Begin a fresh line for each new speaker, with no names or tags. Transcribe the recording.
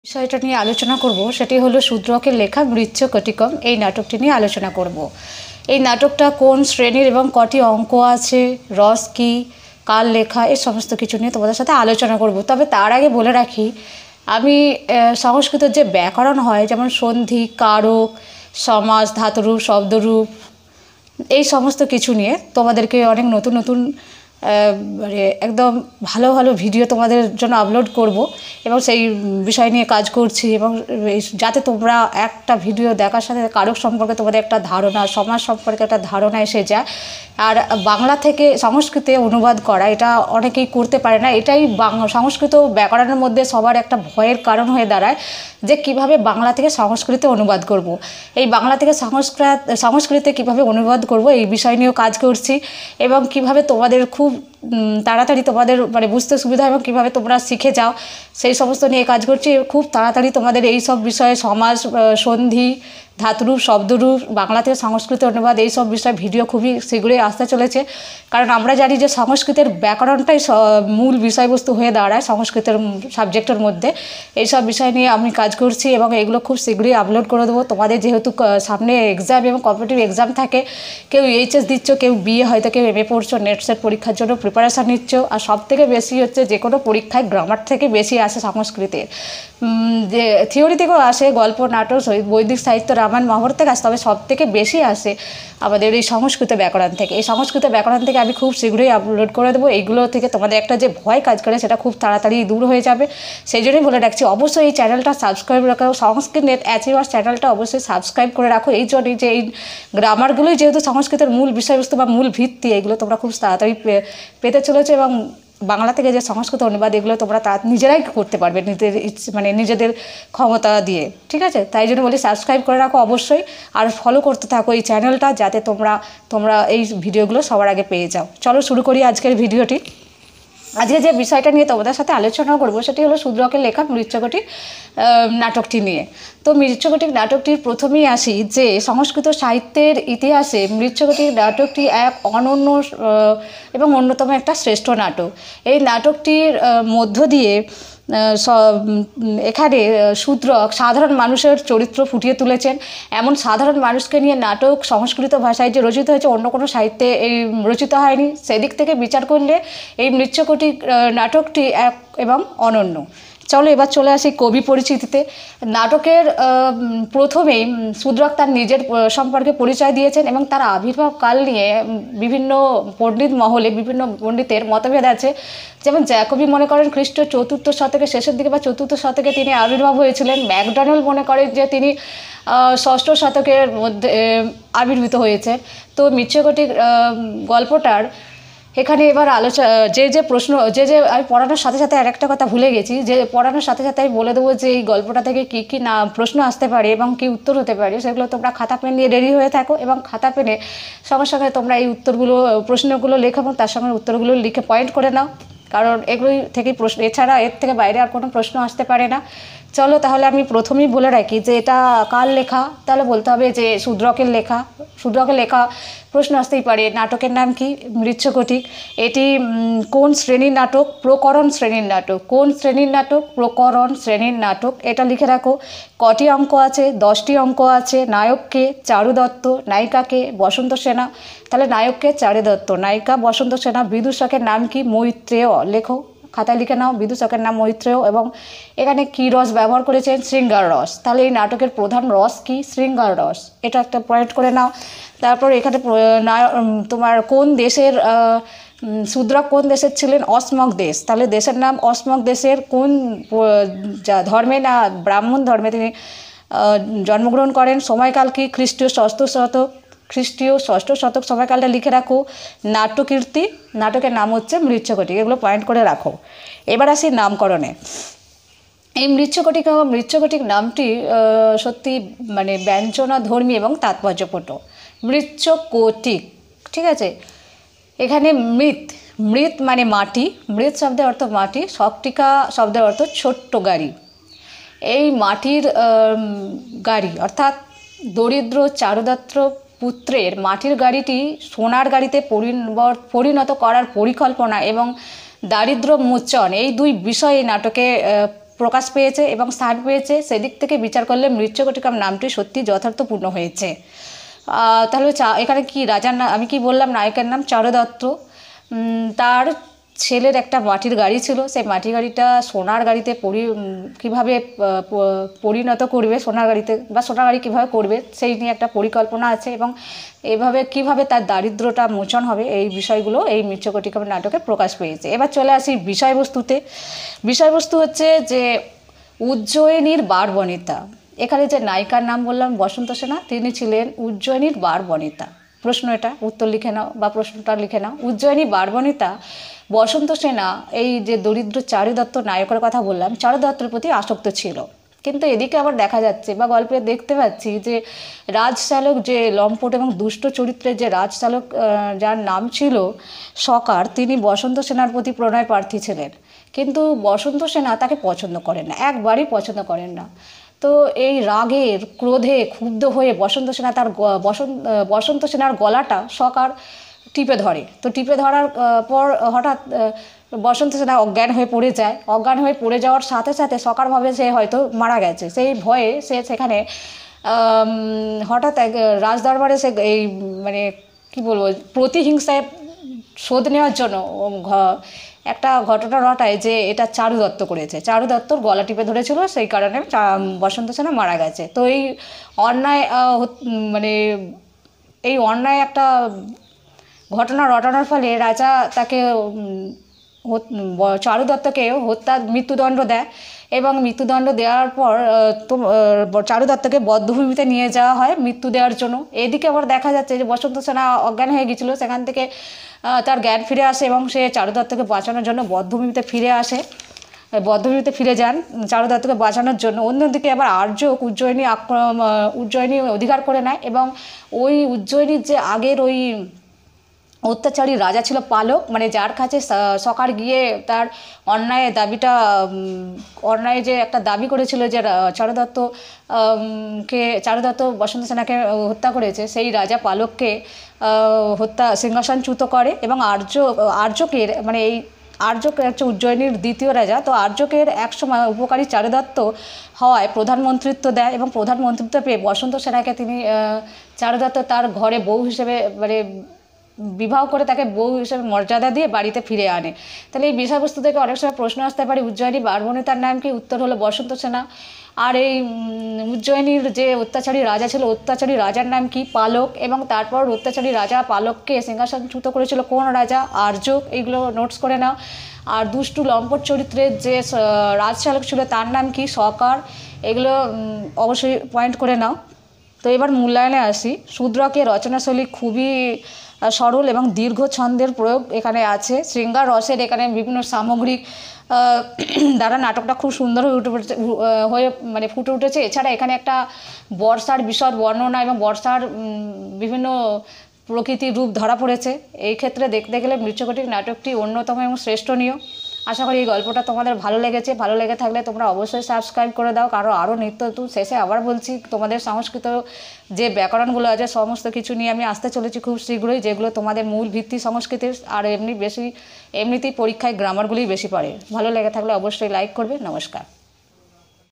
বিষয়টা নিয়ে আলোচনা করব সেটি হলো শূদ্রকের লেখা মৃচ্ছকটিকম। এই নাটকটি নিয়ে আলোচনা করব। এই নাটকটা কোন শ্রেণীর এবং কটি অঙ্ক আছে, রস কী, কার লেখা, এই সমস্ত কিছু নিয়ে তোমাদের সাথে আলোচনা করব। তবে তার আগে বলে রাখি, আমি সংস্কৃতের যে ব্যাকরণ হয়, যেমন সন্ধি, কারক, সমাস, ধাতুরূপ, শব্দরূপ, এই সমস্ত কিছু নিয়ে তোমাদেরকে অনেক নতুন নতুন মানে একদম ভালো ভালো ভিডিও তোমাদের জন্য আপলোড করব এবং সেই বিষয় নিয়ে কাজ করছি। এবং যাতে তোমরা একটা ভিডিও দেখার সাথে কারক সম্পর্কে তোমাদের একটা ধারণা, সমাজ সম্পর্কে একটা ধারণা এসে যায়। আর বাংলা থেকে সংস্কৃতে অনুবাদ করা, এটা অনেকেই করতে পারে না। এটাই সংস্কৃত ব্যাকরণের মধ্যে সবার একটা ভয়ের কারণ হয়ে দাঁড়ায় যে কিভাবে বাংলা থেকে সংস্কৃতে অনুবাদ করব। এই বাংলা থেকে সংস্কৃতে কিভাবে অনুবাদ করব, এই বিষয় নিয়েও কাজ করছি। এবং কিভাবে তোমাদের খুব তাড়াতাড়ি তোমাদের মানে বুঝতে সুবিধা এবং কীভাবে তোমরা শিখে যাও, সেই সমস্ত নিয়ে কাজ করছি। খুব তাড়াতাড়ি তোমাদের এই সব বিষয়ে সমাস, সন্ধি, ধাতুরূপ, শব্দরূপ, বাংলা থেকে সংস্কৃত অনুবাদ, এই সব বিষয়ে ভিডিও খুবই শীঘ্রই আসতে চলেছে। কারণ আমরা জানি যে সংস্কৃতের ব্যাকরণটাই মূল বিষয়বস্তু হয়ে দাঁড়ায় সংস্কৃতের সাবজেক্টের মধ্যে। এইসব বিষয় নিয়ে আমি কাজ করছি এবং এগুলো খুব শীঘ্রই আপলোড করে দেবো। তোমাদের যেহেতু সামনে এক্সাম এবং কম্পিটিটিভ এক্সাম থাকে, কেউ এইচএস দিচ্ছ, কেউ বিএ, হয়তো কেউ এমএ পড়ছো, নেট সেট পরীক্ষার জন্য প্রিপারেশান নিচ্ছ। আর সব থেকে বেশি হচ্ছে যে কোনো পরীক্ষায় গ্রামার থেকে বেশি আসে সংস্কৃতের, যে থিওরি থেকেও আসে, গল্প, নাটক, বৈদিক সাহিত্য, রামায়ণ, মহাভারত থেকে আসে, তবে সব থেকে বেশি আসে আমাদের এই সংস্কৃত ব্যাকরণ থেকে। এই সংস্কৃত ব্যাকরণ থেকে আমি খুব শীঘ্রই আপলোড করে দেবো। এইগুলো থেকে তোমাদের একটা যে ভয় কাজ করে সেটা খুব তাড়াতাড়ি দূর হয়ে যাবে। সেই জন্যই বলে রাখছি, অবশ্যই এই চ্যানেলটা সাবস্ক্রাইব রাখো, সংস্কৃত নেট অ্যাচিভার্স চ্যানেলটা অবশ্যই সাবস্ক্রাইব করে রাখো। এই জন্যই যে এই গ্রামারগুলোই যেহেতু সংস্কৃতের মূল বিষয়বস্তু বা মূল ভিত্তি, এগুলো তোমরা খুব তাড়াতাড়ি পেতে চলেছো। এবং বাংলা থেকে যে সংস্কৃত অনুবাদ, এগুলো তোমরা নিজেরাই করতে পারবে নিজেদের ক্ষমতা দিয়ে। ঠিক আছে, তাই জন্য বলি সাবস্ক্রাইব করে রাখো অবশ্যই, আর ফলো করতে থাকো এই চ্যানেলটা, যাতে তোমরা এই ভিডিওগুলো সবার আগে পেয়ে যাও। চলো শুরু করি আজকের ভিডিওটি। আজকে যে বিষয়টা নিয়ে তোমাদের সাথে আলোচনা করব সেটি হলো শূদ্রকের লেখা মৃচ্ছকটিক নাটকটি নিয়ে। তো মৃচ্ছকটিক নাটকটির প্রথমেই আসি যে সংস্কৃত সাহিত্যের ইতিহাসে মৃচ্ছকটিক নাটকটি এক অনন্য এবং অন্যতম একটা শ্রেষ্ঠ নাটক। এই নাটকটির মধ্য দিয়ে এখানে শূদ্রক সাধারণ মানুষের চরিত্র ফুটিয়ে তুলেছেন। এমন সাধারণ মানুষকে নিয়ে নাটক সংস্কৃত ভাষায় যে রচিত হয়েছে, অন্য কোনো সাহিত্যে এই রচিত হয়নি। সেদিক থেকে বিচার করলে এই মৃচ্ছকটিক নাটকটি এক এবং অনন্য। চলো এবার চলে আসি কবি পরিচিতিতে। নাটকের প্রথমেই শূদ্রক তার নিজের সম্পর্কে পরিচয় দিয়েছেন এবং তার আবির্ভাব কাল নিয়ে বিভিন্ন পণ্ডিত মহলে বিভিন্ন পণ্ডিতের মতভেদ আছে। যেমন জ্যাকবি মনে করেন খ্রিস্টীয় 4th শতকের শেষের দিকে বা 4th শতকে তিনি আবির্ভাব হয়েছিলেন। ম্যাকডোনাল্ড মনে করে যে তিনি 6ষ্ঠ শতকের মধ্যে আবির্ভূত হয়েছে। তো মৃচ্ছকটিক গল্পটার এখানে এবার যে প্রশ্ন আমি পড়ানোর সাথে সাথে আরেকটা কথা ভুলে গেছি, যে পড়ানোর সাথে সাথে আমি বলে দেবো যে এই গল্পটা থেকে কী কী না প্রশ্ন আসতে পারে এবং কী উত্তর হতে পারে, সেগুলো তোমরা খাতা পেন নিয়ে রেডি হয়ে থাকো এবং খাতা পেনে সঙ্গে সঙ্গে তোমরা এই প্রশ্নগুলো লেখো এবং তার সঙ্গে উত্তরগুলো লিখে পয়েন্ট করে নাও। কারণ এগুলোই থেকেই প্রশ্ন, এছাড়া এর থেকে বাইরে আর কোনো প্রশ্ন আসতে পারে না। চলো তাহলে আমি প্রথমেই বলে রাখি যে এটা কার লেখা। তাহলে বলতে হবে যে শূদ্রকের লেখা। শূদ্রকের লেখা প্রশ্ন আসতেই পারে। নাটকের নাম কি? মৃচ্ছকটিক। এটি কোন শ্রেণীর নাটক? প্রকরণ শ্রেণীর নাটক। কোন শ্রেণীর নাটক? প্রকরণ শ্রেণীর নাটক। এটা লিখে রাখো। কটি অঙ্ক আছে? 10টি অঙ্ক আছে। নায়ককে? চারু দত্ত। নায়িকাকে? বসন্ত সেনা। তাহলে নায়ককে চারু দত্ত, নায়িকা বসন্ত সেনা। বিদূষকের নাম কি? মৈত্রেয়। লেখো, খাতায় লিখে নাও। বিদূষকের নাম মৈত্রেয়। এবং এখানে কি রস ব্যবহার করেছেন? শৃঙ্গার রস। তাহলে এই নাটকের প্রধান রস কি? শৃঙ্গার রস। এটা একটা পয়েন্ট করে নাও। তারপর এখানে তোমার কোন দেশের শূদ্রক কোন দেশের ছিলেন? অসমক দেশ। তাহলে দেশের নাম অসমক দেশের কোন ধর্মে না ব্রাহ্মণ ধর্মে তিনি জন্মগ্রহণ করেন। সময়কাল কি? খ্রিস্টীয় 6ষ্ঠ শতক। খ্রিস্টীয় 6ষ্ঠ শতক সময়কালটা লিখে রাখো। নাট্যকীর্তি, নাটকের নাম হচ্ছে মৃচ্ছকটিক। এগুলো পয়েন্ট করে রাখো। এবার আসি নামকরণে। এই মৃচ্ছকটিক নামটি সত্যি মানে ব্যঞ্জনাধর্মী এবং তাৎপর্যপূর্ণ। মৃচ্ছকটিক, ঠিক আছে। এখানে মৃৎ মানে মাটি, মৃৎ শব্দের অর্থ মাটি, শকটিকা শব্দের অর্থ ছোট্ট গাড়ি। এই মাটির গাড়ি অর্থাৎ দরিদ্র চারুদত্ত পুত্রের মাটির গাড়িটি সোনার গাড়িতে পরিণত করার পরিকল্পনা এবং দারিদ্র্য মোচন, এই দুই বিষয় এই নাটকে প্রকাশ পেয়েছে এবং স্থান পেয়েছে, সেদিক থেকে বিচার করলে মৃচ্ছকটিকম নামটি সত্যি যথার্থপূর্ণ হয়েছে। তাহলে এখানে কি রাজার নাম, আমি কি বললাম, নায়কের নাম চারু দত্ত। তার ছেলের একটা মাটির গাড়ি ছিল, সেই মাটির গাড়িটা সোনার গাড়িতে কীভাবে পরিণত করবে, সোনার গাড়িতে বা সোনার গাড়ি কীভাবে করবে সেই নিয়ে একটা পরিকল্পনা আছে, এবং এভাবে কিভাবে তার দারিদ্রটা মোচন হবে, এই বিষয়গুলো এই মৃচ্ছকটিকম নাটকে প্রকাশ পেয়েছে। এবার চলে আসি বিষয়বস্তুতে। বিষয়বস্তু হচ্ছে যে উজ্জয়িনীর বারবনিতা। এখানে যে নায়িকার নাম বললাম বসন্ত সেনা, তিনি ছিলেন উজ্জয়িনীর বারবনিতা। প্রশ্ন এটা, উত্তর লিখে নাও বা প্রশ্নটা লিখে নাও। উজ্জয়িনী বারবনিতা বসন্ত সেনা, এই যে দরিদ্র চারু দত্ত নায়কের কথা বললাম, চারু দত্তের প্রতি আসক্ত ছিল। কিন্তু এদিকে আবার দেখা যাচ্ছে বা গল্পে দেখতে পাচ্ছি যে রাজচালক, যে লম্পট এবং দুষ্ট চরিত্রের যে রাজচালক, যার নাম ছিল সকার, তিনি বসন্ত সেনার প্রতি প্রণয় প্রার্থী ছিলেন। কিন্তু বসন্ত সেনা তাকে পছন্দ করেন না, একবারই পছন্দ করেন না। তো এই রাগের ক্রোধে ক্ষুব্ধ হয়ে বসন্ত সেনা তার বসন্ত সেনার গলাটা সকার টিপে ধরে। তো টিপে ধরার পর হঠাৎ বসন্ত সেনা অজ্ঞান হয়ে পড়ে যায়। অজ্ঞান হয়ে পড়ে যাওয়ার সাথে সাথে সকার ভাবে সে হয়তো মারা গেছে। সেই ভয়ে সে সেখানে হঠাৎ এক রাজদরবারে সে এই মানে কী বলবো, প্রতিহিংসায় শোধ নেওয়ার জন্য একটা ঘটনা ঘটায় যে এটা চারু দত্ত করেছে, চারু দত্তর গলা টিপে ধরেছিল, সেই কারণে বসন্ত সেনা মারা গেছে। তো এই অন্যায় মানে এই অন্যায় একটা ঘটনা রটানোর ফলে রাজা তাকে চারু দত্তকে মৃত্যুদণ্ড দেয়, এবং মৃত্যুদণ্ড দেওয়ার পর চারু দত্তকে বধ্যভূমিতে নিয়ে যাওয়া হয় মৃত্যু দেওয়ার জন্য। এদিকে আবার দেখা যাচ্ছে যে বসন্ত সেনা অজ্ঞান হয়ে গিয়েছিল, সেখান থেকে তার জ্ঞান ফিরে আসে এবং সে চারু দত্তকে বাঁচানোর জন্য বধ্যভূমিতে ফিরে আসে, বদ্ধভূমিতে ফিরে যান চারু দত্তকে বাঁচানোর জন্য। অন্যদিকে আবার আর্যক উজ্জয়িনী অধিকার করে নেয়, এবং ওই উজ্জয়িনীর যে আগের ওই অত্যাচারী রাজা ছিল পালক, মানে যার কাছে সকার গিয়ে তার অন্যায় যে একটা দাবি করেছিল যে চারু দত্ত বসন্ত সেনাকে হত্যা করেছে, সেই রাজা পালককে সিংহাসনচ্যুত করে। এবং আর্যকের মানে এই আর্যক হচ্ছে উজ্জয়িনীর দ্বিতীয় রাজা। তো আর্যকের একসময় উপকারী চারু দত্ত হওয়ায় প্রধানমন্ত্রিত্ব দেয়, এবং প্রধানমন্ত্রিত্ব পেয়ে বসন্ত সেনাকে তিনি চারু দত্ত তার ঘরে বউ হিসেবে মানে বিবাহ করে তাকে বউ হিসেবে মর্যাদা দিয়ে বাড়িতে ফিরে আনে। তাহলে এই বিষয়বস্তু থেকে অনেক সময় প্রশ্ন আসতে পারে, উজ্জয়িনী বারবনিতার নাম কি? উত্তর হলো বসন্ত সেনা। আর এই উজ্জয়িনীর যে অত্যাচারী রাজা ছিল, অত্যাচারী রাজার নাম কি? পালক। এবং তারপর অত্যাচারী রাজা পালককে সিংহাসনচ্যুত করেছিল কোন রাজা? আর্যক। এইগুলো নোটস করে নাও। আর দুষ্টু লম্পট চরিত্রের যে রাজচালক ছিল তার নাম কি? সকার। এগুলো অবশ্যই পয়েন্ট করে নাও। তো এবার মূল্যায়নে আসি। শূদ্রকের রচনাশৈলী খুবই সরল এবং দীর্ঘ ছন্দের প্রয়োগ এখানে আছে। শৃঙ্গার রসের এখানে বিভিন্ন সামগ্রিক দ্বারা নাটকটা খুব সুন্দর হয়ে মানে ফুটে উঠেছে। এছাড়া এখানে একটা বর্ষার বিশদ বর্ণনা এবং বর্ষার বিভিন্ন প্রকৃতির রূপ ধরা পড়েছে। এই ক্ষেত্রে দেখতে গেলে মৃচ্ছকটিক নাটকটি অন্যতম এবং শ্রেষ্ঠনীয়। আশা করি এই গল্পটা তোমাদের ভালো লেগেছে। ভালো লেগে থাকলে তোমরা অবশ্যই সাবস্ক্রাইব করে দাও, কারণ আরও নিত্য নতুন। শেষে আবার বলছি, তোমাদের সংস্কৃত যে ব্যাকরণগুলো আছে সমস্ত কিছু নিয়ে আমি আসতে চলেছি খুব শীঘ্রই, যেগুলো তোমাদের মূল ভিত্তি সংস্কৃতির। আর এমনিতেই পরীক্ষায় গ্রামারগুলোই বেশি পড়ে। ভালো লেগে থাকলে অবশ্যই লাইক করবে। নমস্কার।